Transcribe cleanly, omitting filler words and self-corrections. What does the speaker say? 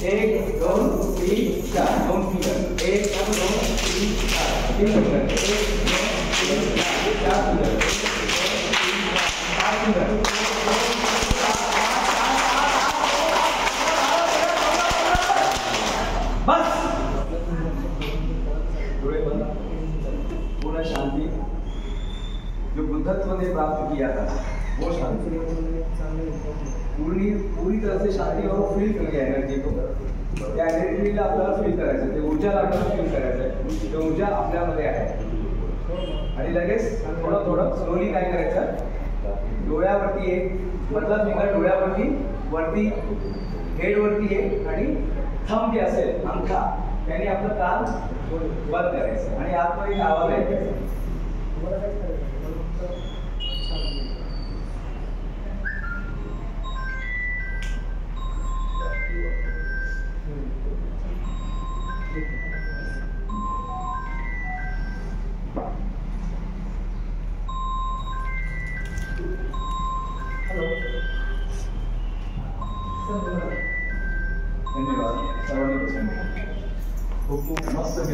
1 2 3 4 2 finger 1 2 3 4 3 finger 1 2 3 4 finger 1 2 3 4 5 finger बस थोड़े बंद पूर्ण शांति जो बुद्धत्व ने प्राप्त किया था वो शांति पूरी तरह से शांति और फील कर लिया एनर्जी को त्या एनर्जीला आपल्याला फील करायचं ते ऊर्जा आपल्याला फील करायचं ते ऊर्जा आपल्यामध्ये आहे आणि लगेच थोडं थोडं स्लोली काय करायचं डोळ्यावरती एक मधला फिंगर डोळ्यावरती वरती हेड वरती आहे आणि थंब जे असेल अंगठा त्याने आपलं कान बंद करायचं आणि आतमध्ये एक आवाज ऐकायचा धन्यवाद सर्वांनी खूप खूप मस्त